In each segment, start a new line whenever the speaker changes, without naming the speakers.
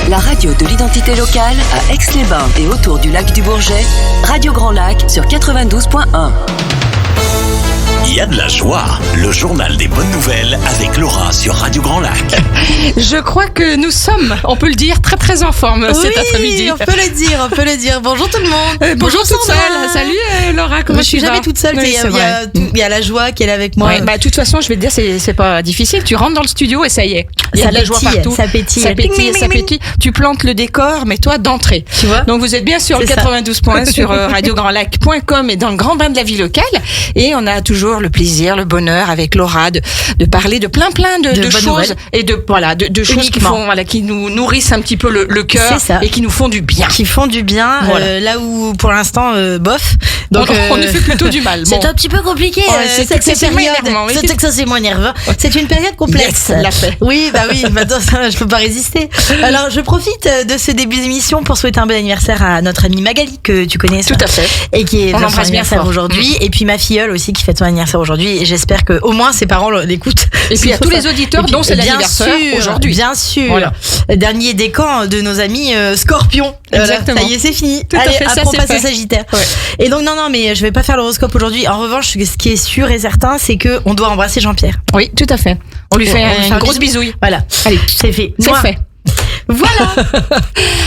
La radio de l'identité locale à Aix-les-Bains et autour du lac du Bourget, Radio Grand Lac sur 92.1.
Il y a de la joie, le journal des bonnes nouvelles avec Laura sur Radio Grand Lac.
Je crois que nous sommes, on peut le dire, très très en forme cet après-midi.
on peut le dire. Bonjour tout le monde.
Bonjour toute seule. Salut Laura, comment tu vas?
Je suis jamais toute seule,
oui,
il y a la joie qui est là avec moi.
Ouais, de toute façon, je vais te dire, c'est pas difficile. Tu rentres dans le studio et ça y est. Il y a de la joie partout.
Ça pétille.
Ça pétille. Tu plantes le décor, mais toi d'entrée.
Tu vois?
Donc vous êtes bien sur le 92.1 sur radiograndlac.com et dans le grand bain de la vie locale. Et on a toujours le plaisir, le bonheur avec Laura de parler de plein de choses et de choses qui nous nourrissent un petit peu le cœur et qui nous font du bien.
Qui font du bien, là où pour l'instant bof.
Donc on ne fait plutôt du mal.
C'est un petit peu compliqué cette période. C'est que ça c'est moins nerveux. C'est une période complexe. Oui, maintenant je peux pas résister. Alors je profite de ce début d'émission pour souhaiter un bon anniversaire à notre amie Magali que tu connais.
Tout à fait.
Et qui est son anniversaire aujourd'hui. Et puis ma filleule aussi qui fête son anniversaire aujourd'hui. Et j'espère que au moins ses parents l'écoutent.
Et puis à tous les auditeurs dont c'est l'anniversaire aujourd'hui.
Bien sûr.
Voilà.
Dernier décan de nos amis Scorpions.
Exactement.
Ça y est, c'est fini.
Tout à fait,
après on passe au Sagittaire. Ouais. Et donc non, mais je vais pas faire l'horoscope aujourd'hui. En revanche, ce qui est sûr et certain, c'est que on doit embrasser Jean-Pierre.
Oui, tout à fait. On lui fait une grosse bisouille.
Voilà. Allez, c'est fait.
C'est fait. Voilà.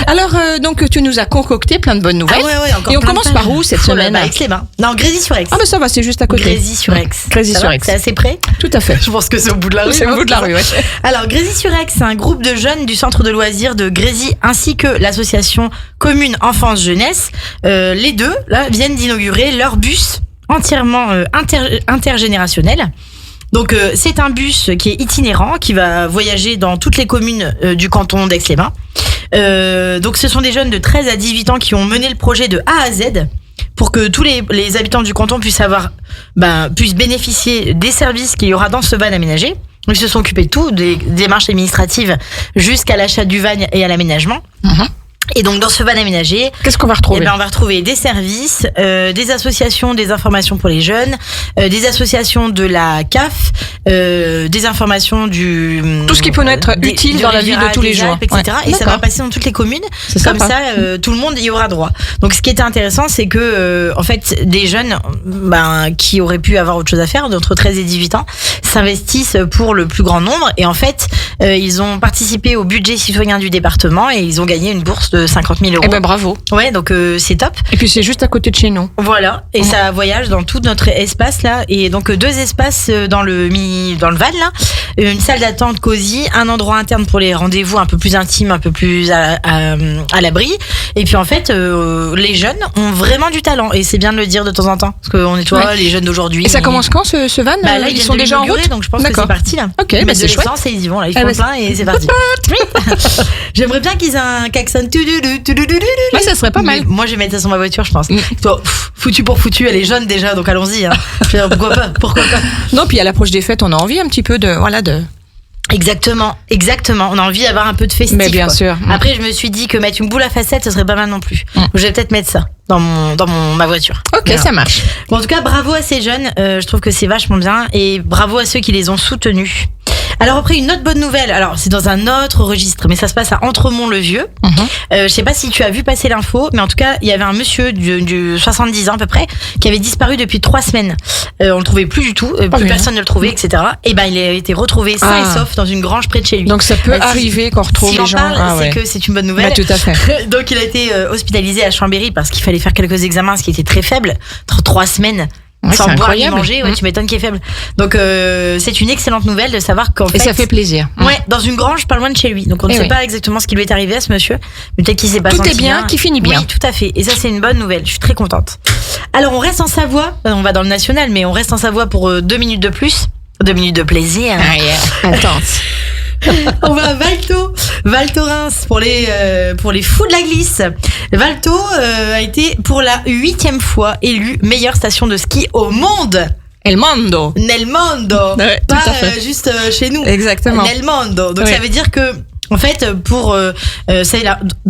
Alors donc tu nous as concocté plein de bonnes nouvelles.
Encore
et on commence par où cette semaine?
Aix-les-Bains. Non, Grésy-sur-Aix.
Ah ça va, c'est juste à côté.
Grésy-sur-Aix.
Grésy-sur-Aix.
C'est assez près.
Tout à fait.
Je pense que c'est au bout de la rue.
C'est au bout de la rue, ouais.
Alors Grésy-sur-Aix, c'est un groupe de jeunes du centre de loisirs de Grésy ainsi que l'association Commune Enfance Jeunesse. Les deux là viennent d'inaugurer leur bus entièrement intergénérationnel. Donc c'est un bus qui est itinérant, qui va voyager dans toutes les communes du canton d'Aix-les-Bains. Donc ce sont des jeunes de 13 à 18 ans qui ont mené le projet de A à Z pour que tous les habitants du canton puissent bénéficier des services qu'il y aura dans ce van aménagé. Ils se sont occupés de tout, des démarches administratives jusqu'à l'achat du van et à l'aménagement. Et donc dans ce van aménagé,
qu'est-ce qu'on va retrouver?
On va retrouver des services, des associations, des informations pour les jeunes, des associations de la CAF, des informations tout
ce qui peut être utile dans la vie de tous les jours,
etc. Et ça va passer dans toutes les communes.
C'est
comme ça, tout le monde y aura droit. Donc ce qui était intéressant, c'est que en fait des jeunes, qui auraient pu avoir autre chose à faire, d'entre 13 et 18 ans, s'investissent pour le plus grand nombre. Et en fait, ils ont participé au budget citoyen du département et ils ont gagné une bourse de 50 000 euros.
Eh ben bravo.
Ouais, donc c'est top.
Et puis c'est juste à côté de chez nous.
Voilà. Et ça voyage dans tout notre espace là. Et donc 2 espaces dans le van là. Une salle d'attente cosy, un endroit interne pour les rendez-vous un peu plus intimes, un peu plus à l'abri. Et puis en fait, les jeunes ont vraiment du talent. Et c'est bien de le dire de temps en temps. Parce qu'on est les jeunes d'aujourd'hui.
Et ça commence quand ce van?
Là, ils sont déjà en route. Donc je pense que c'est parti là.
Ok, c'est chouette.
Et ils y vont là. Ils font plein et c'est parti. J'aimerais bien qu'ils aient un klaxon.
Ouais, ça serait pas mal.
Moi, je vais mettre ça sur ma voiture, je pense. Foutu pour foutu, elle est jeune déjà, donc allons-y. Hein. Pourquoi pas.
Non, puis à l'approche des fêtes, on a envie un petit peu de.
Exactement. On a envie d'avoir un peu de festif.
Mais bien sûr.
Après, je me suis dit que mettre une boule à facettes, ce serait pas mal non plus. Donc, je vais peut-être mettre ça dans ma voiture.
Ok, voilà. Ça marche.
Bon, en tout cas, bravo à ces jeunes. Je trouve que c'est vachement bien et bravo à ceux qui les ont soutenus. Alors après, une autre bonne nouvelle. Alors c'est dans un autre registre, mais ça se passe à Entremont-le-Vieux. Je sais pas si tu as vu passer l'info, mais en tout cas, il y avait un monsieur du 70 ans à peu près qui avait disparu depuis 3 semaines. On le trouvait plus du tout, plus personne ne le trouvait, etc. Et il a été retrouvé sain et sauf dans une grange près de chez lui.
Donc ça peut arriver qu'on retrouve les gens.
C'est que c'est une bonne nouvelle.
Tout à fait.
Donc il a été hospitalisé à Chambéry parce qu'il fallait faire quelques examens, ce qui était très faible. 3 semaines. Sans boire ni manger, tu m'étonnes qu'il est faible. Donc c'est une excellente nouvelle de savoir qu'en fait.
Et ça fait plaisir.
Ouais, dans une grange pas loin de chez lui. Donc on ne sait pas exactement ce qui lui est arrivé à ce monsieur, mais peut-être qu'il s'est pas senti
bien. Tout est bien, qui finit bien.
Oui, tout à fait. Et ça c'est une bonne nouvelle. Je suis très contente. Alors on reste en Savoie. On va dans le national, mais on reste en Savoie pour 2 minutes de plus. 2 minutes de plaisir.
Intense.
On va à Val Thorens pour les fous de la glisse. Val a été pour la 8e fois élu meilleure station de ski au monde.
El Mondo.
Nel Mondo.
Ouais,
pas
tout à fait.
Juste chez nous.
Exactement.
Nel Mondo. Donc ça veut dire que en fait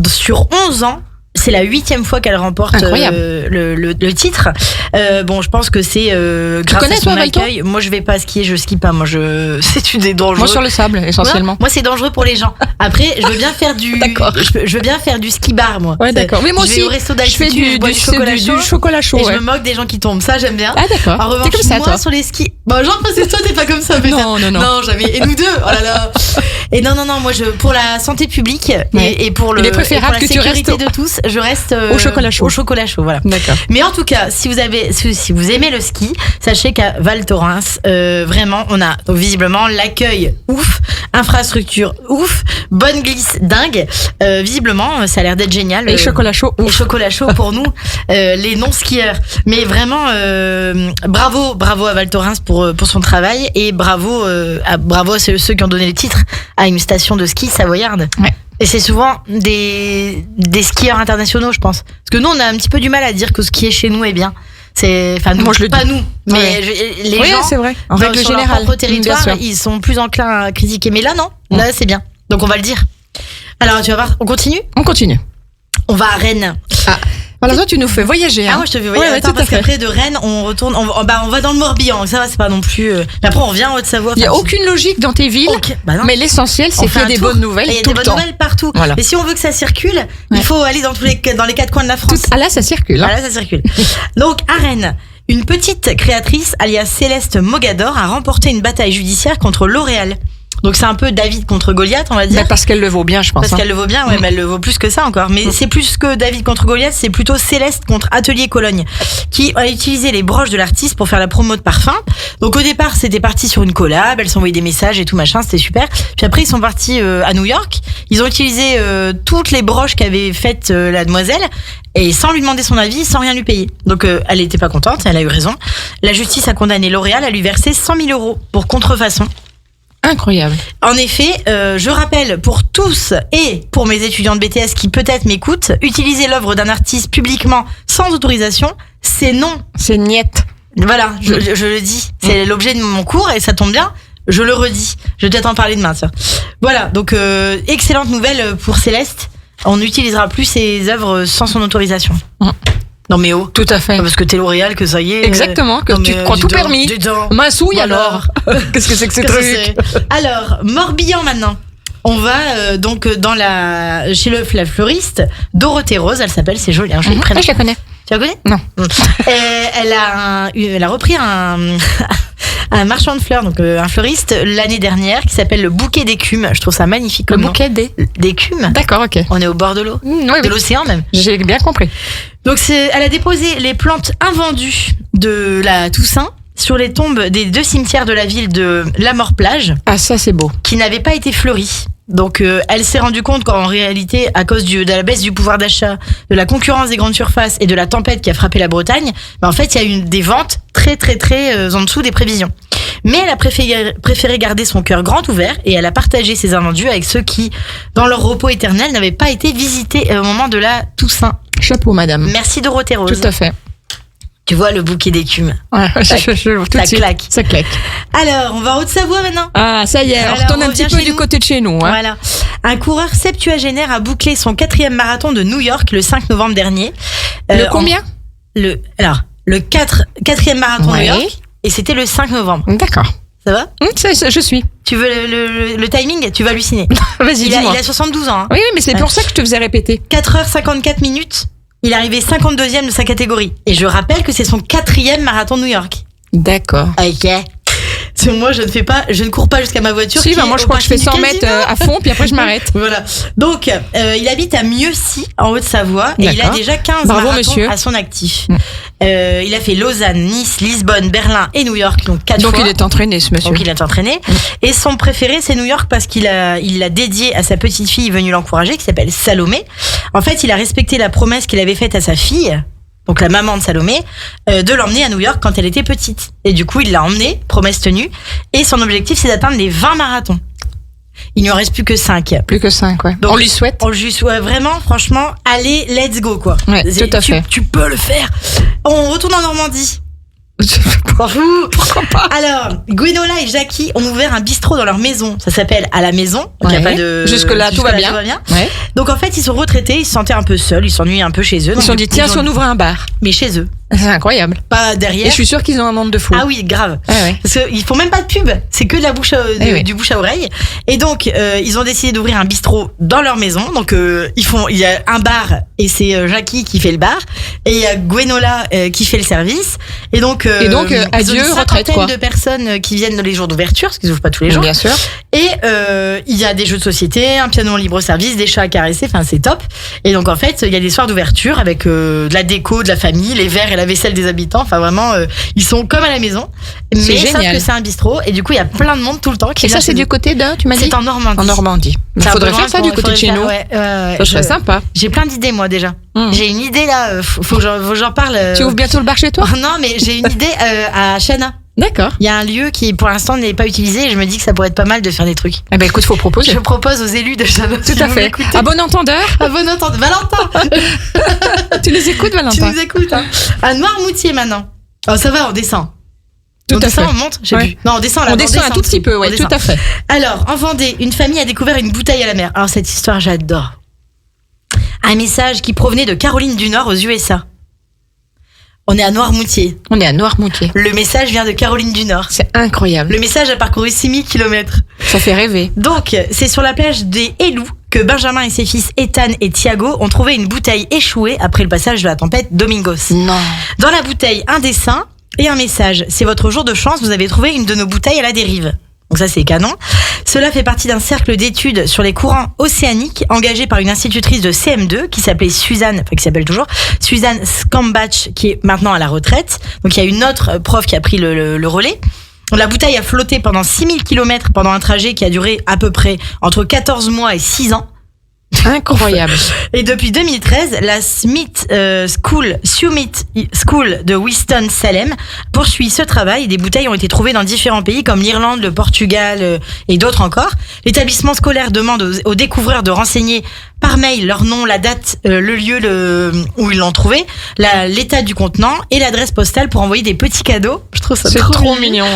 sur 11 ans, C'est la 8e fois qu'elle remporte le titre. Bon, je pense que c'est grâce à son accueil. Moi, je vais pas skier, je skie pas. Moi, c'est une des dangereux.
Moi, sur le sable, essentiellement.
Moi, c'est dangereux pour les gens. Après, je veux bien faire du.
D'accord.
Je veux bien faire du ski bar, moi.
Ouais, d'accord. Mais moi
je
aussi,
vais au resto
je fais du chocolat chaud.
Et je me moque des gens qui tombent. Ça, j'aime bien.
Ah, d'accord.
En revanche,
comme ça,
moi,
toi.
sur les skis. Bon, genre, c'est toi, t'es pas comme ça.
Non.
Non, jamais. Et nous deux, oh là là. Et non, moi, pour la santé publique et pour
il est préférable
pour la
que tu restes
sécurité de tous, je reste
au chocolat chaud.
Au chocolat chaud, voilà.
D'accord.
Mais en tout cas, si vous aimez le ski, sachez qu'à Val Thorens, vraiment, on a donc, visiblement l'accueil ouf, infrastructure ouf, bonne glisse dingue. Visiblement, ça a l'air d'être génial.
Et chocolat chaud.
Et chocolat chaud pour nous, les non-skieurs. Mais vraiment, bravo à Val Thorens pour son travail et bravo à ceux qui ont donné le titre à une station de ski savoyarde.
Ouais.
Et c'est souvent des skieurs internationaux, je pense. Parce que nous, on a un petit peu du mal à dire que skier chez nous est bien.
Moi, je le
pas
dis.
nous, mais les gens,
c'est vrai. En règle
sur leur
générale,
propre territoire, ils sont plus enclins à critiquer. Mais là, non. Là, c'est bien. Donc, on va le dire. Alors, tu vas voir, on continue ?
On continue.
On va à Rennes.
Ah. Alors toi, tu nous fais voyager.
Ah, moi, je te fais voyager. Attends, parce qu'après, de Rennes, on retourne, on va dans le Morbihan. Ça va, c'est pas non plus. Mais après, on revient en Haute-Savoie.
Il n'y a aucune logique dans tes villes.
Okay. Bah
mais l'essentiel, c'est qu'il y a des bonnes nouvelles.
Il y a des bonnes nouvelles partout.
Voilà.
Mais si on veut que ça circule, il faut aller dans les 4 coins de la France.
Ah là, ça circule.
Ah là, ça circule. Donc, à Rennes, une petite créatrice, alias Céleste Mogador, a remporté une bataille judiciaire contre L'Oréal. Donc c'est un peu David contre Goliath, on va dire.
Mais parce qu'elle le vaut bien, je pense.
Parce qu'elle le vaut bien, mais elle le vaut plus que ça encore. Mais c'est plus que David contre Goliath, c'est plutôt Céleste contre Atelier Cologne, qui a utilisé les broches de l'artiste pour faire la promo de parfum. Donc au départ, c'était parti sur une collab, elles s'envoyaient des messages et tout machin, c'était super. Puis après, ils sont partis à New York. Ils ont utilisé toutes les broches qu'avait faites la demoiselle. Et sans lui demander son avis, sans rien lui payer. Donc elle était pas contente, elle a eu raison. La justice a condamné L'Oréal à lui verser 100 000 € pour contrefaçon.
Incroyable.
En effet, je rappelle pour tous et pour mes étudiants de BTS qui peut-être m'écoutent, utiliser l'œuvre d'un artiste publiquement sans autorisation, c'est non.
C'est niette.
Voilà, je le dis. C'est l'objet de mon cours et ça tombe bien. Je le redis. Je vais peut-être en parler demain, tiens. Voilà, donc excellente nouvelle pour Céleste. On n'utilisera plus ses œuvres sans son autorisation. Non mais oh.
Tout à fait.
Parce que t'es L'Oréal, que ça y est.
Exactement, que tu te crois tout permis. Massouille alors. Qu'est-ce que c'est que ce truc ?
Alors, Morbihan maintenant. On va donc chez la fleuriste Dorothée Rose, elle s'appelle, c'est joli, un joli prénom.
Je la connais.
Tu la connais ?
Non.
Elle a repris un marchand de fleurs, donc un fleuriste l'année dernière qui s'appelle le Bouquet d'écume. Je trouve ça magnifique.
Le bouquet d'écume. D'accord, ok.
On est au bord de l'eau, de l'océan même.
J'ai bien compris.
Donc elle a déposé les plantes invendues de la Toussaint sur les tombes des 2 cimetières de la ville de La Mort-Plage.
Ah, ça c'est beau.
Qui n'avaient pas été fleuris. Donc elle s'est rendue compte qu'en réalité, à cause de la baisse du pouvoir d'achat, de la concurrence des grandes surfaces et de la tempête qui a frappé la Bretagne, en fait, il y a eu des ventes très en dessous des prévisions. Mais elle a préféré garder son cœur grand ouvert et elle a partagé ses invendus avec ceux qui, dans leur repos éternel, n'avaient pas été visités au moment de la Toussaint.
Chapeau, madame.
Merci Dorothée Rose.
Tout à fait.
Tu vois le bouquet d'écume.
Ouais, ça claque. Ça claque.
Alors, on va en Haute-Savoie maintenant.
Ah, ça y est, on retourne un petit peu du côté de chez nous. Hein.
Voilà. Un coureur septuagénaire a bouclé son 4e marathon de New York le 5 novembre dernier.
Combien ?
Le 4e marathon de New York. Et c'était le 5 novembre.
D'accord.
Ça va ?
Je suis.
Tu veux le timing ? Tu vas halluciner.
Vas-y, dis-moi.
Il a 72 ans. Hein.
Oui, mais c'est pour ça que je te faisais répéter.
4h54 minutes. Il est arrivé 52e de sa catégorie. Et je rappelle que c'est son 4e marathon de New York.
D'accord.
Ok. Moi, je ne cours pas jusqu'à ma voiture.
Si, moi, je crois que je fais 100 mètres à fond, puis après, je m'arrête.
Voilà. Donc, il habite à Mieuxy, en Haute-Savoie, et il a déjà 15 marathons à son actif. Il a fait Lausanne, Nice, Lisbonne, Berlin et New York, donc 4 fois.
Donc, il est entraîné, ce monsieur.
Donc, il est entraîné. Et son préféré, c'est New York, parce qu'il l'a dédié à sa petite fille venue l'encourager, qui s'appelle Salomé. En fait, il a respecté la promesse qu'il avait faite à sa fille, donc la maman de Salomé, de l'emmener à New York quand elle était petite. Et du coup, il l'a emmenée, promesse tenue. Et son objectif, c'est d'atteindre les 20 marathons. Il n'y en reste plus que 5.
Plus que 5, ouais. Donc, on lui souhaite.
On lui souhaite vraiment, franchement, allez, let's go, quoi.
Ouais, tout à fait.
Tu peux le faire. On retourne en Normandie. Pourquoi pas? Alors, Gwenola et Jackie ont ouvert un bistrot dans leur maison. Ça s'appelle À la maison. Donc, y a pas de...
Jusque-là, tout va bien. Ouais.
Donc, en fait, ils sont retraités, ils se sentaient un peu seuls, ils s'ennuyaient un peu chez eux.
Ils se sont dit, tiens, si on ouvrait un bar.
Mais chez eux.
C'est incroyable.
Pas derrière.
Et je suis sûre qu'ils ont un monde de fou.
Ah oui, grave.
Ouais.
Parce qu'ils font même pas de pub. C'est que de la bouche du bouche à oreille. Et donc, ils ont décidé d'ouvrir un bistrot dans leur maison. Donc, il y a un bar et c'est Jackie qui fait le bar. Et il y a Gwenola qui fait le service. Et donc
adieu, retraite, quoi.
De personnes qui viennent les jours d'ouverture, parce qu'ils ouvrent pas tous les jours.
Bien sûr.
Et il y a des jeux de société, un piano en libre service, des chats à caresser. Enfin, c'est top. Et donc, en fait, il y a des soirs d'ouverture avec de la déco, de la famille, les verres et la vaisselle des habitants. Enfin, vraiment, ils sont comme à la maison. Mais sauf que c'est un bistrot. Et du coup, il y a plein de monde tout le temps.
Et ça, c'est du côté de, tu m'as dit?
C'est en Normandie.
En Normandie. Il faudrait faire ça du côté de chez nous. Ça serait sympa.
J'ai plein d'idées, moi, déjà. J'ai une idée, là. Faut que j'en parle.
Tu ouvres bientôt le bar chez toi?
Non, mais j'ai une idée à Chana.
D'accord.
Il y a un lieu qui, pour l'instant, n'est pas utilisé et je me dis que ça pourrait être pas mal de faire des trucs.
Eh ben, écoute, faut proposer.
Je propose aux élus de Chana.
Tout à fait. À bon entendeur.
À bon entendeur. Valentin.
Tu les écoutes, Valentin?
Tu nous écoutes, hein. À Noirmoutier, maintenant. Oh, ça va, on descend.
Tout à fait.
On monte, je sais plus. Non, on descend là.
On descend un tout petit peu, ouais, tout à fait.
Alors, en Vendée, une famille a découvert une bouteille à la mer. Alors, cette histoire, j'adore. Un message qui provenait de Caroline du Nord aux USA. On est à Noirmoutier.
On est à Noirmoutier.
Le message vient de Caroline du Nord.
C'est incroyable.
Le message a parcouru 6000 km.
Ça fait rêver.
Donc, c'est sur la plage des Élous que Benjamin et ses fils Ethan et Thiago ont trouvé une bouteille échouée après le passage de la tempête Domingos.
Non.
Dans la bouteille, un dessin et un message. C'est votre jour de chance, vous avez trouvé une de nos bouteilles à la dérive. Donc ça, c'est canon. Cela fait partie d'un cercle d'études sur les courants océaniques engagé par une institutrice de CM2 qui s'appelait Suzanne Skambach, qui est maintenant à la retraite. Donc il y a une autre prof qui a pris le relais. La bouteille a flotté pendant 6000 km pendant un trajet qui a duré à peu près entre 14 mois et 6 ans.
Incroyable.
Et depuis 2013, la Summit School de Winston-Salem poursuit ce travail. Des bouteilles ont été trouvées dans différents pays comme l'Irlande, le Portugal et d'autres encore. L'établissement scolaire demande aux découvreurs de renseigner par mail leur nom, la date, le où ils l'ont trouvé, l'état du contenant et l'adresse postale pour envoyer des petits cadeaux. Je trouve ça trop mignon.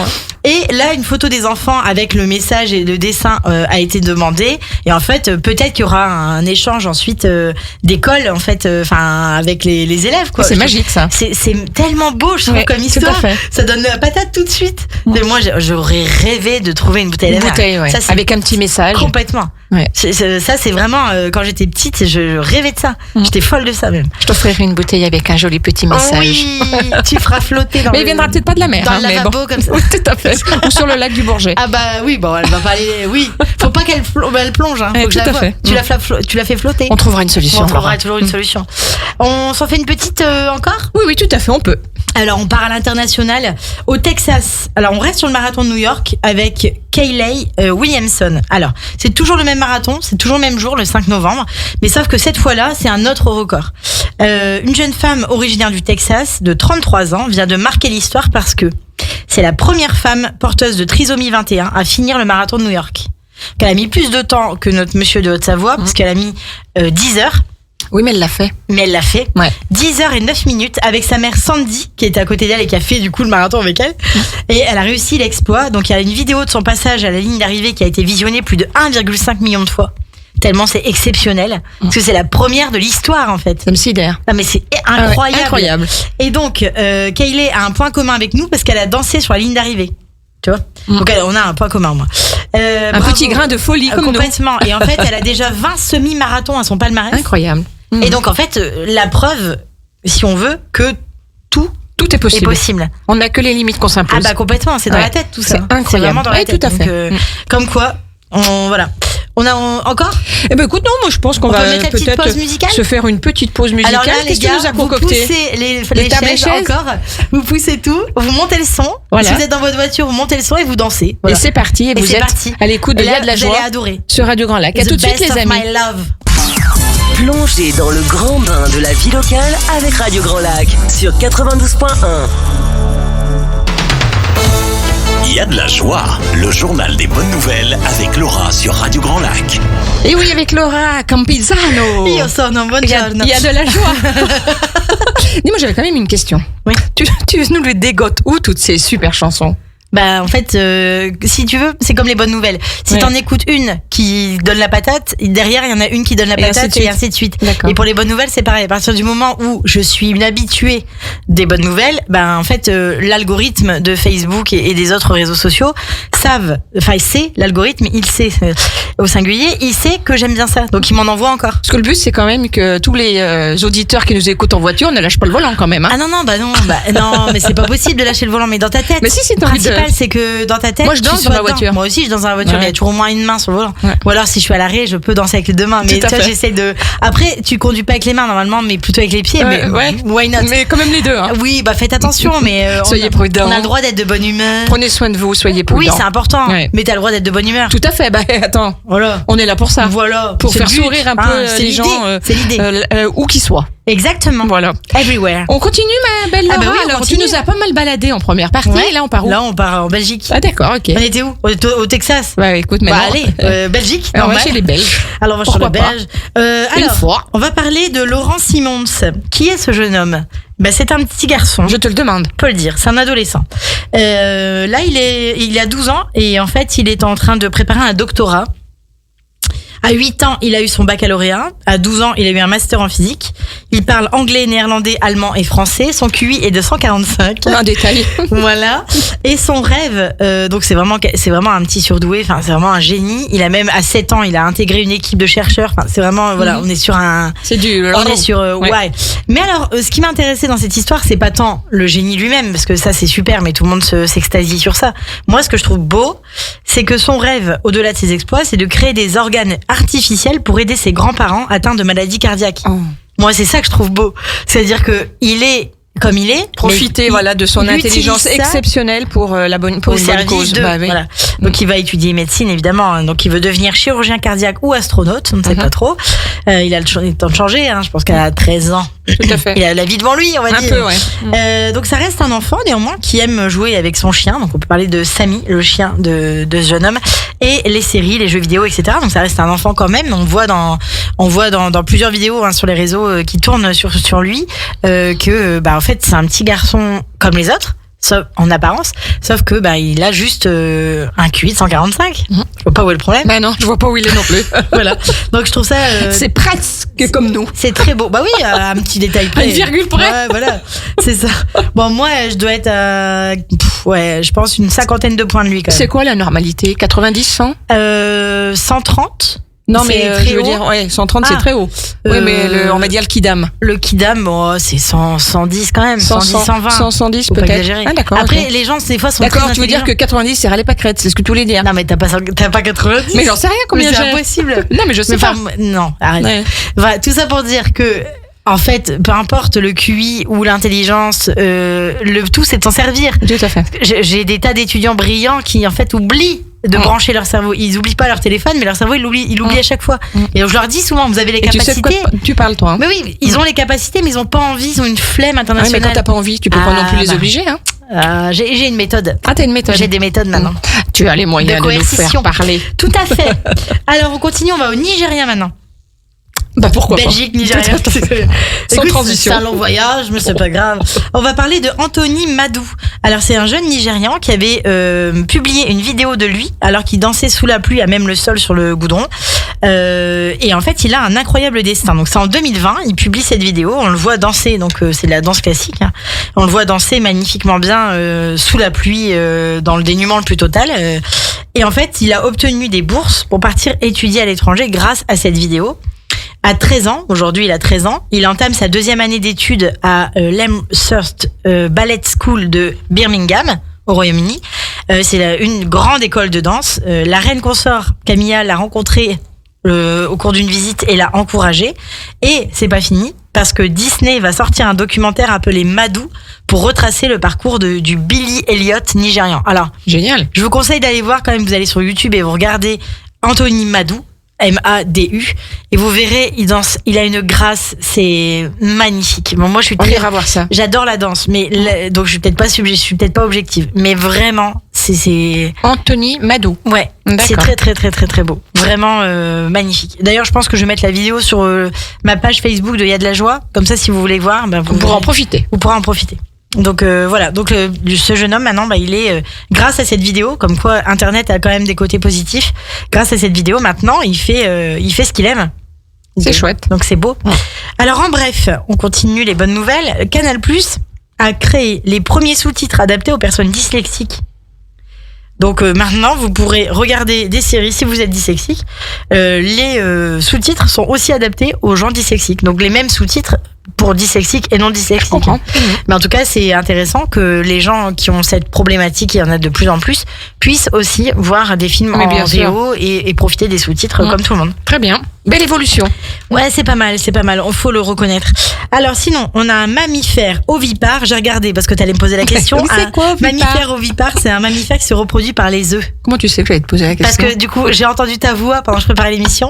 Et là, une photo des enfants avec le message et le dessin a été demandée. Et en fait, peut-être qu'il y aura un échange ensuite d'école, en fait, avec les élèves, quoi.
C'est magique, ça.
C'est tellement beau, je trouve, comme histoire.
Tout à fait.
Ça donne la patate tout de suite. Mais moi, j'aurais rêvé de trouver une bouteille à la mer.
Ouais. Ça, avec un petit message.
Complètement.
Ouais.
Ça, c'est vraiment, quand j'étais petite, je rêvais de ça. J'étais folle de ça, même.
Je t'offrirai une bouteille avec un joli petit message.
Oui, tu feras flotter dans
Mais il viendra peut-être pas de la mer.
Dans le lavabo, comme ça.
Tout à fait. Ou sur le lac du Bourget.
Ah bah oui, bon, elle va pas aller. Oui, faut pas qu'elle plonge. Hein. Faut que
tout à fait.
Tu la fais flotter.
On trouvera une solution.
On trouvera toujours une solution. On s'en fait une petite encore ?
Oui, tout à fait, on peut.
Alors, on part à l'international, au Texas. Alors, on reste sur le marathon de New York avec Kayleigh Williamson. Alors, c'est toujours le même marathon, c'est toujours le même jour, le 5 novembre. Mais sauf que cette fois-là, c'est un autre record. Une jeune femme originaire du Texas, de 33 ans, vient de marquer l'histoire parce que c'est la première femme porteuse de trisomie 21 à finir le marathon de New York. Elle a mis plus de temps que notre monsieur de Haute-Savoie, parce qu'elle a mis 10 heures.
Oui, mais elle l'a fait.
Ouais. 10 heures et 9 minutes avec sa mère Sandy, qui était à côté d'elle et qui a fait du coup le marathon avec elle. Et elle a réussi l'exploit. Donc il y a une vidéo de son passage à la ligne d'arrivée qui a été visionnée plus de 1,5 million de fois. Tellement c'est exceptionnel. Parce que c'est la première de l'histoire, en fait.
Ça me sidère.
Non, mais c'est incroyable. Et donc, Kayleigh a un point commun avec nous parce qu'elle a dansé sur la ligne d'arrivée. Tu vois ? Donc on a un point commun, moi.
Un petit grain de folie comme nous.
Complètement. Et en fait, elle a déjà 20 semi-marathons à son palmarès.
Incroyable.
Et donc, en fait, la preuve, si on veut, que tout
est possible. On n'a que les limites qu'on s'impose.
Ah bah complètement, c'est dans la tête tout ça.
C'est incroyable.
C'est vraiment dans la tête.
Tout à fait.
Donc, comme quoi, voilà. On a encore ?
Eh ben écoute, non, moi je pense qu'on va
mettre peut-être
pause musicale, se faire une petite pause musicale.
Alors là,
qu'est-ce que tu nous as concocté ?
Vous poussez les chaises encore, vous poussez tout, vous montez le son. Voilà. Si vous êtes dans votre voiture, vous montez le son et vous dansez. Voilà.
Et c'est parti, et vous êtes à l'écoute de Il y a de la joie sur Radio Grand Lac. À tout de suite les amis.
Plongez dans le grand bain de la vie locale avec Radio Grand Lac sur 92.1.
Il y a de la joie. Le journal des bonnes nouvelles avec Laura sur Radio Grand Lac.
Et oui, avec Laura Campizano.
Io sono
Il y a de la joie. Dis-moi, j'avais quand même une question.
Oui.
Tu nous les dégotes où toutes ces super chansons?
Bah en fait, si tu veux, c'est comme les bonnes nouvelles. Si t'en écoutes une qui donne la patate, derrière il y en a une qui donne la patate et ainsi de suite.
D'accord.
Et pour les bonnes nouvelles, c'est pareil. À partir du moment où je suis une habituée des bonnes nouvelles, ben en fait l'algorithme de Facebook et des autres réseaux sociaux sait l'algorithme, il sait au singulier, il sait que j'aime bien ça, donc il m'en envoie encore.
Parce que le but, c'est quand même que tous les auditeurs qui nous écoutent en voiture ne lâchent pas le volant quand même. Hein.
Ah non, mais c'est pas possible de lâcher le volant, mais dans ta tête.
Mais si t'as envie de...
C'est que dans ta tête,
moi je danse dans ma voiture.
Moi aussi je danse dans la voiture, mais il y a toujours au moins une main sur le volant. Ouais. Ou alors si je suis à l'arrêt, je peux danser avec les deux mains. Mais tu vois, j'essaie de. Après, tu conduis pas avec les mains normalement, mais plutôt avec les pieds.
Ouais,
mais why not?
Mais quand même les deux. Hein.
Oui, bah faites attention, mais
soyez prudents.
On a le droit d'être de bonne humeur.
Prenez soin de vous, soyez prudents.
Oui, c'est important. Ouais. Mais t'as le droit d'être de bonne humeur.
Tout à fait. Bah attends.
Voilà.
On est là pour ça.
Voilà.
Pour faire sourire un peu les gens.
C'est l'idée.
Où qu'ils soient.
Exactement.
Voilà.
Everywhere.
On continue, ma belle Laura.
Ah bah oui,
alors, tu nous as pas mal baladé en première partie.
Ouais.
Et là, on part où?
Là, on part en Belgique.
Ah, d'accord, ok.
On était où? Au Texas.
Bah, écoute, maintenant.
Bah, allez, Belgique.
On va chez les Belges.
Alors, on va chez les Belges.
Une fois.
On va parler de Laurent Simons. Qui est ce jeune homme? Bah, c'est un petit garçon.
Je te le demande.
On peut le dire. C'est un adolescent. Là, il a 12 ans et en fait, il est en train de préparer un doctorat. À 8 ans, il a eu son baccalauréat. À 12 ans, il a eu un master en physique. Il parle anglais, néerlandais, allemand et français. Son QI est de 145.
Un détail.
Voilà. Et son rêve, donc c'est vraiment un petit surdoué. Enfin, c'est vraiment un génie. Il a même, à 7 ans, il a intégré une équipe de chercheurs. Enfin, c'est vraiment, voilà, on est sur un...
C'est du...
On est sur... ouais. Mais alors, ce qui m'a intéressé dans cette histoire, c'est pas tant le génie lui-même, parce que ça, c'est super, mais tout le monde s'extasie sur ça. Moi, ce que je trouve beau, c'est que son rêve, au-delà de ses exploits, c'est de créer des organes artificiels pour aider ses grands-parents atteints de maladies cardiaques. Oh. Moi, c'est ça que je trouve beau. C'est-à-dire que il est comme il est.
Profiter, voilà, de son intelligence exceptionnelle pour la bonne, pour une bonne cause.
Bah, oui. Voilà. Donc, il va étudier médecine, évidemment. Donc, il veut devenir chirurgien cardiaque ou astronaute. On ne sait pas trop. Il a le temps de changer, hein. Je pense qu'à 13 ans.
Tout à fait.
Il a la vie devant lui, on va dire.
Un peu, ouais.
Donc, ça reste un enfant, néanmoins, qui aime jouer avec son chien. Donc, on peut parler de Sammy, le chien de ce jeune homme. Et les séries, les jeux vidéo, etc. Donc, ça reste un enfant quand même. On voit dans plusieurs vidéos, hein, sur les réseaux, qui tournent sur lui, que, bah, en fait, c'est un petit garçon comme les autres, sauf, en apparence, sauf que bah il a juste un QI de 145. Je vois pas où est le problème.
Bah non, je vois pas où il est non plus.
Voilà. Donc je trouve ça
c'est presque comme nous.
C'est très beau. Bah oui, un petit détail près.
Une virgule près.
Ouais, voilà. C'est ça. Bon, moi je dois être à je pense une 50aine de points de lui quand même.
C'est quoi la normalité? 90, 100?
130.
Non, mais je veux dire, ouais, 130, c'est très haut. Oui, mais on va dire le kidam.
Le kidam, bon, c'est 110 quand même. 110, 120.
110 peut-être.
Ah, d'accord. Après, les gens, des fois, sont
d'accord, tu veux dire que 90, c'est râler pas crête, c'est ce que tu voulais dire.
Non, mais t'as pas 90.
Mais j'en sais rien combien j'ai.
C'est impossible.
Non, mais je sais pas.
Non, arrête. Ouais. Voilà, tout ça pour dire que, en fait, peu importe le QI ou l'intelligence, le tout, c'est de s'en servir.
Tout à fait.
J'ai des tas d'étudiants brillants qui, en fait, oublient de brancher leur cerveau. Ils oublient pas leur téléphone, mais leur cerveau, il oublie à chaque fois. Et donc, je leur dis souvent, vous avez les capacités.
Tu sais de quoi tu parles, toi. Hein.
Mais oui, ils ont les capacités, mais ils ont pas envie, ils ont une flemme internationale.
Ouais, mais quand t'as pas envie, tu peux pas non plus les obliger, hein.
J'ai une méthode.
Ah, t'as une méthode.
J'ai des méthodes maintenant.
Tu as les moyens de nous faire parler.
Tout à fait. Alors, on continue, on va au Nigeria maintenant.
Bah pourquoi
Belgique, Nigeria.
Sans transition.
C'est un long voyage, mais c'est pas grave. On va parler de Anthony Madou. Alors c'est un jeune Nigérian qui avait publié une vidéo de lui alors qu'il dansait sous la pluie à même le sol sur le goudron. Et en fait, il a un incroyable destin. Donc c'est en 2020, il publie cette vidéo. On le voit danser, donc c'est de la danse classique. Hein. On le voit danser magnifiquement bien sous la pluie, dans le dénuement le plus total. Et en fait, il a obtenu des bourses pour partir étudier à l'étranger grâce à cette vidéo. À 13 ans, aujourd'hui il a 13 ans, il entame sa 2e année d'études à l'Amherst Ballet School de Birmingham, au Royaume-Uni. C'est une grande école de danse. La reine consort Camilla l'a rencontré au cours d'une visite et l'a encouragé. Et c'est pas fini, parce que Disney va sortir un documentaire appelé Madou pour retracer le parcours du Billy Elliot nigérian. Alors,
génial.
Je vous conseille d'aller voir quand même, vous allez sur YouTube et vous regardez Anthony Madou. M-A-D-U, et vous verrez, il danse, il a une grâce, c'est magnifique. Bon, moi, je suis
on ira voir ça.
J'adore la danse, mais donc je suis peut-être pas objective, mais vraiment, c'est
Anthony Madou.
ouais, c'est très très très très très beau, vraiment magnifique. D'ailleurs, je pense que je vais mettre la vidéo sur ma page Facebook de Y a de la joie, comme ça si vous voulez voir,
vous pourrez en profiter.
Vous pourrez en profiter. Donc voilà, donc ce jeune homme maintenant, il est grâce à cette vidéo, comme quoi Internet a quand même des côtés positifs. Grâce à cette vidéo, maintenant, il fait ce qu'il aime.
C'est chouette.
Donc c'est beau. Ouais. Alors en bref, on continue les bonnes nouvelles. Canal+ a créé les premiers sous-titres adaptés aux personnes dyslexiques. Donc maintenant, vous pourrez regarder des séries si vous êtes dyslexique. Les sous-titres sont aussi adaptés aux gens dyslexiques. Donc les mêmes sous-titres pour dyslexiques et non dyslexiques.
Je comprends.
Mais en tout cas, c'est intéressant que les gens qui ont cette problématique, il y en a de plus en plus, puissent aussi voir des films en VO et profiter des sous-titres comme tout le monde.
Très bien. Belle évolution.
Ouais, c'est pas mal. Il faut le reconnaître. Alors sinon, on a un mammifère ovipare. J'ai regardé parce que tu allais me poser la question.
C'est quoi,
mammifère ovipare? C'est un mammifère qui se reproduit par les œufs.
Comment tu sais que j'allais te poser la question?
Parce que du coup, j'ai entendu ta voix pendant que je préparais l'émission.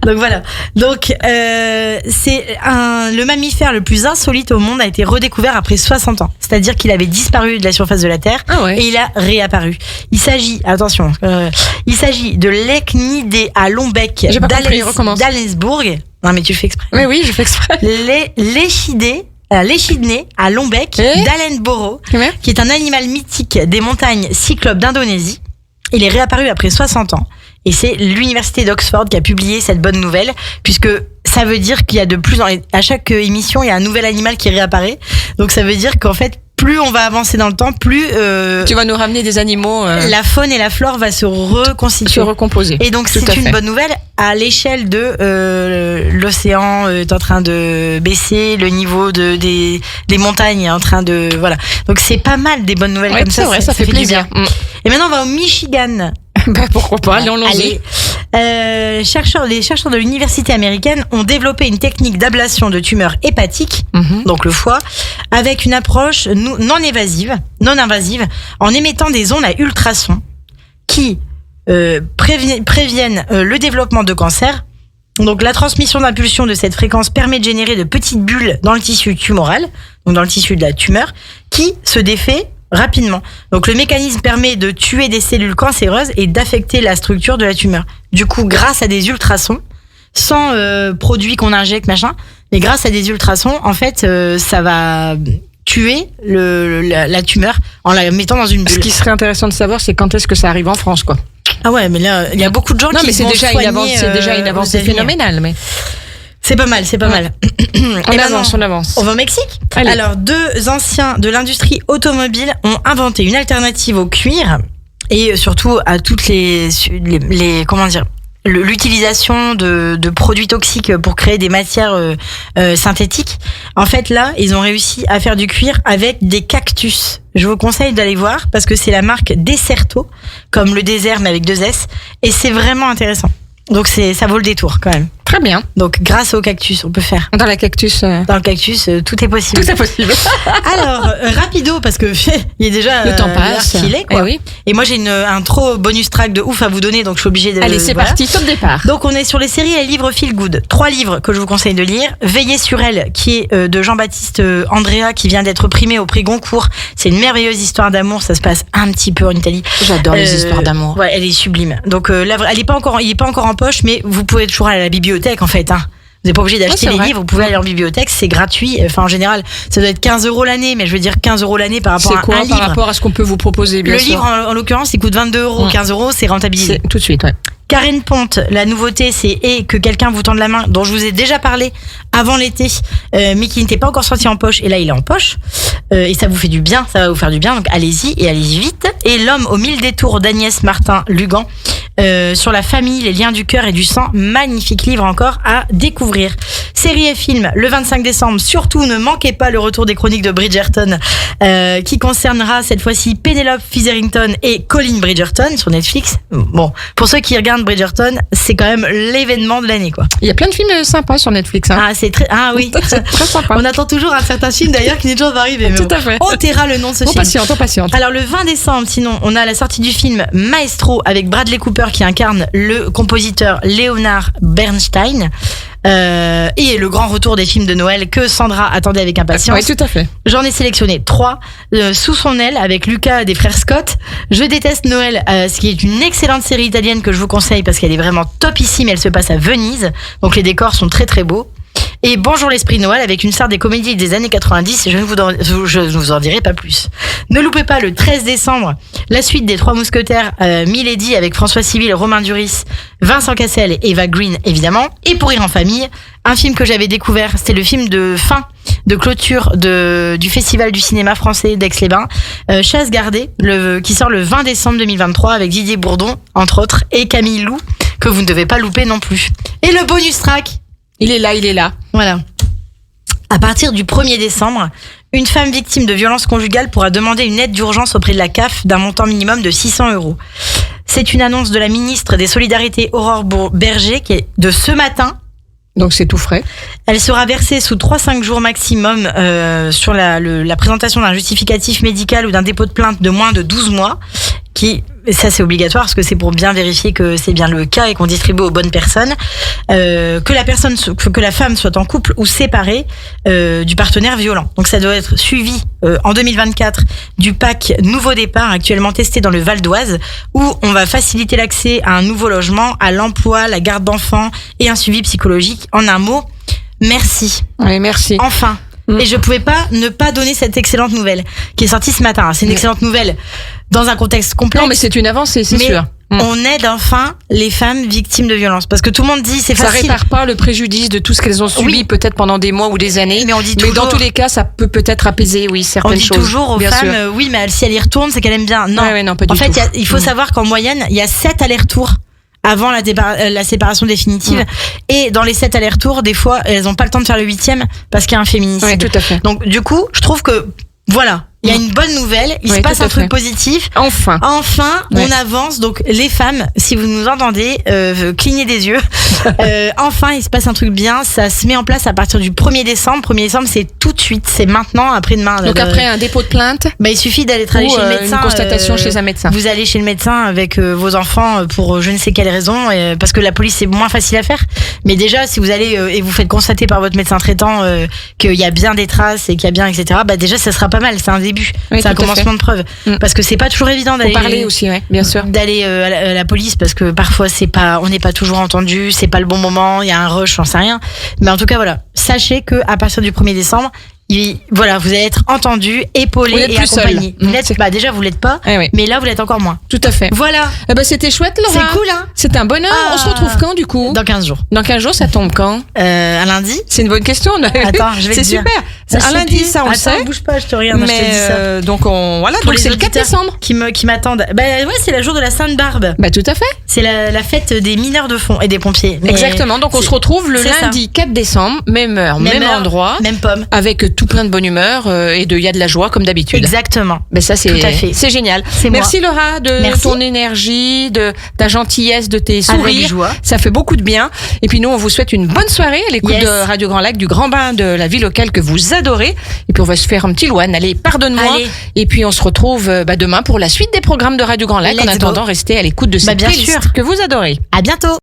Donc voilà. Donc c'est le mammifère le plus insolite au monde a été redécouvert après 60 ans. C'est-à-dire qu'il avait disparu de la surface de la Terre et il a réapparu. Il s'agit, attention, de l'Echnidé à long bec d'Allensbourg. Non mais tu fais exprès.
Mais oui, je fais exprès.
L'échidné à long bec d'Allenborough, qui est un animal mythique des montagnes cyclopes d'Indonésie. Il est réapparu après 60 ans. Et c'est l'université d'Oxford qui a publié cette bonne nouvelle, puisque ça veut dire qu'il y a à chaque émission, il y a un nouvel animal qui réapparaît. Donc ça veut dire qu'en fait, plus on va avancer dans le temps, plus
tu vas nous ramener des animaux.
La faune et la flore va se reconstituer,
se recomposer.
Et donc c'est une bonne nouvelle. À l'échelle de l'océan est en train de baisser, le niveau des montagnes est en train de Donc c'est pas mal des bonnes nouvelles comme ça.
C'est vrai, ça fait plaisir.
Et maintenant on va au Michigan.
Pourquoi pas, allons-y.
Les chercheurs de l'université américaine ont développé une technique d'ablation de tumeurs hépatiques, donc le foie, avec une approche non invasive, en émettant des ondes à ultrasons qui préviennent le développement de cancer. Donc la transmission d'impulsions de cette fréquence permet de générer de petites bulles dans le tissu tumoral, donc dans le tissu de la tumeur, qui se défait rapidement. Donc le mécanisme permet de tuer des cellules cancéreuses et d'affecter la structure de la tumeur. Du coup, grâce à des ultrasons, sans produits qu'on injecte, mais grâce à des ultrasons, en fait, ça va tuer la tumeur en la mettant dans une bulle.
Ce qui serait intéressant de savoir, c'est quand est-ce que ça arrive en France, quoi.
Ah ouais, mais là, il y a beaucoup de gens qui
c'est déjà une avancée phénoménale, mais...
C'est pas mal.
On avance.
On va au Mexique.
Allez.
Alors, 2 anciens de l'industrie automobile ont inventé une alternative au cuir et surtout à toutes les l'utilisation de produits toxiques pour créer des matières synthétiques. En fait, là, ils ont réussi à faire du cuir avec des cactus. Je vous conseille d'aller voir parce que c'est la marque Desserto, comme le désert mais avec 2 S, et c'est vraiment intéressant. Donc ça vaut le détour quand même.
Très bien.
Donc grâce au cactus, on peut faire.
Dans le cactus,
tout est possible.
Tout est possible.
Alors rapido parce que il est déjà
le temps passe.
Qu'il est, quoi.
Oui.
Et moi j'ai un trop bonus track de ouf à vous donner, donc je suis obligée de.
Allez, c'est parti, top départ.
Donc on est sur les séries et les livres feel good. 3 livres que je vous conseille de lire. Veillez sur elle, qui est de Jean-Baptiste Andrea, qui vient d'être primé au prix Goncourt. C'est une merveilleuse histoire d'amour. Ça se passe un petit peu en Italie.
J'adore les histoires d'amour.
Ouais, elle est sublime. Donc là, il est pas encore en poche, mais vous pouvez toujours aller à la bibliothèque en fait. Vous n'êtes pas obligé d'acheter les livres, vous pouvez aller en bibliothèque, c'est gratuit. Enfin, en général, ça doit être 15 € l'année, mais je veux dire 15 € l'année par rapport à un livre.
Par rapport à ce qu'on peut vous proposer, bien sûr.
Le livre, en l'occurrence, il coûte 22 €, 15 €, c'est rentabilisé.
Tout de suite, ouais.
Karen Ponte, la nouveauté, c'est que quelqu'un vous tende la main, dont je vous ai déjà parlé avant l'été, mais qui n'était pas encore sorti en poche, et là il est en poche, et ça vous fait du bien, ça va vous faire du bien, donc allez-y vite. Et L'homme aux 1000 détours d'Agnès Martin-Lugan, sur la famille, les liens du cœur et du sang, magnifique livre encore à découvrir. Série et film, le 25 décembre, surtout ne manquez pas le retour des chroniques de Bridgerton, qui concernera cette fois-ci Penelope Featherington et Colin Bridgerton sur Netflix. Bon, pour ceux qui regardent Bridgerton, c'est quand même l'événement de l'année, quoi.
Il y a plein de films sympas sur Netflix, hein.
Ah oui,
c'est très sympa.
On attend toujours un certain film d'ailleurs qui n'est toujours pas arrivé.
Tout à fait.
On taira le nom de ce film.
On patiente.
Alors le 20 décembre, sinon, on a la sortie du film Maestro avec Bradley Cooper qui incarne le compositeur Leonard Bernstein. et le grand retour des films de Noël que Sandra attendait avec impatience.
Oui, tout à fait.
J'en ai sélectionné 3. Sous son aile avec Luca des frères Scott. Je déteste Noël, ce qui est une excellente série italienne que je vous conseille parce qu'elle est vraiment topissime. Elle se passe à Venise, donc les décors sont très très beaux. Et Bonjour l'esprit de Noël avec une star des comédies des années 90, je ne vous en dirai pas plus. Ne loupez pas le 13 décembre la suite des Trois Mousquetaires, Milady avec François Civil, Romain Duris, Vincent Cassel et Eva Green évidemment. Et Pour rire en famille, un film que j'avais découvert, c'était le film de fin de clôture du Festival du cinéma français d'Aix-les-Bains, Chasse gardée, qui sort le 20 décembre 2023 avec Didier Bourdon entre autres et Camille Lou, que vous ne devez pas louper non plus. Et le bonus track,
il est là.
Voilà. À partir du 1er décembre, une femme victime de violences conjugales pourra demander une aide d'urgence auprès de la CAF d'un montant minimum de 600 €. C'est une annonce de la ministre des Solidarités Aurore Berger qui est de ce matin.
Donc c'est tout frais.
Elle sera versée sous 3-5 jours maximum sur la présentation d'un justificatif médical ou d'un dépôt de plainte de moins de 12 mois. Ça c'est obligatoire parce que c'est pour bien vérifier que c'est bien le cas et qu'on distribue aux bonnes personnes. Que la femme soit en couple ou séparée du partenaire violent. Donc ça doit être suivi en 2024 du pack Nouveau Départ actuellement testé dans le Val d'Oise où on va faciliter l'accès à un nouveau logement, à l'emploi, la garde d'enfants et un suivi psychologique. En un mot, merci.
Oui, merci.
Enfin. Et je pouvais pas ne pas donner cette excellente nouvelle qui est sortie ce matin. C'est une excellente nouvelle dans un contexte complexe.
Non, mais c'est une avancée, c'est sûr.
On aide enfin les femmes victimes de violences. Parce que tout le monde dit c'est facile.
Ça répare pas le préjudice de tout ce qu'elles ont subi, peut-être pendant des mois ou des années.
Mais on dit toujours.
Mais dans tous les cas, ça peut peut-être apaiser, certaines choses.
On dit toujours aux femmes, oui, mais si elle y retourne, c'est qu'elle aime bien. Non,
non pas du tout.
En fait, il faut savoir qu'en moyenne, il y a 7 allers-retours avant la séparation définitive. Et dans les 7 allers-retours, des fois, elles n'ont pas le temps de faire le 8e parce qu'il y a un féminicide.
Oui, tout à fait.
Donc, du coup, je trouve que, voilà. Il y a une bonne nouvelle, il se passe un truc positif.
Enfin,
on avance. Donc les femmes, si vous nous entendez, clignez des yeux. Enfin, il se passe un truc bien. Ça se met en place à partir du 1er décembre. 1er décembre, c'est tout de suite, c'est maintenant, après-demain.
Donc après un dépôt de plainte,
il suffit d'aller chez le médecin.
Une constatation chez un médecin.
Vous allez chez le médecin avec vos enfants pour je ne sais quelle raison, parce que la police c'est moins facile à faire. Mais déjà, si vous allez et vous faites constater par votre médecin traitant qu'il y a bien des traces et qu'il y a bien, etc. Déjà, ça sera pas mal. C'est un début.
Oui,
c'est un commencement de preuve. Parce que c'est pas toujours évident d'aller
parler aussi, bien sûr.
D'aller à la police parce que parfois on n'est pas toujours entendu, c'est pas le bon moment, il y a un rush, j'en sais rien. Mais en tout cas, voilà. Sachez que à partir du 1er décembre, vous allez être entendu, épaulé et accompagné. Déjà, vous l'êtes pas, mais là, vous l'êtes encore moins.
Tout à fait.
Voilà.
C'était chouette, Laura.
C'est cool, hein.
C'est un bonheur. On se retrouve quand, du coup?
Dans 15 jours.
Dans 15 jours, ça tombe quand?
Un lundi.
C'est une bonne question.
Attends, je vais te dire.
C'est super. Un lundi, ça, on le sait.
Bouge pas, je te regarde, je te dis ça.
Donc, donc c'est le 4 décembre.
Qui m'attendent. C'est le jour de la Sainte-Barbe.
Tout à fait.
C'est la fête des mineurs de fond et des pompiers.
Exactement. Donc, on se retrouve le lundi 4 décembre, même heure, même endroit.
Même pomme.
Avec tout plein de bonne humeur. Et il y a de la joie comme d'habitude.
Exactement.
Ça c'est génial. Merci Laura de ton énergie, de ta gentillesse, de tes sourires. Ça fait beaucoup de bien. Et puis nous on vous souhaite une bonne soirée à l'écoute de Radio Grand Lac, du grand bain de la vie locale que vous adorez. Et puis on va se faire un petit Louane. Allez, pardonne-moi. Et puis on se retrouve demain pour la suite des programmes de Radio Grand Lac. En attendant, restez à l'écoute de cette playlist que vous adorez.
À bientôt.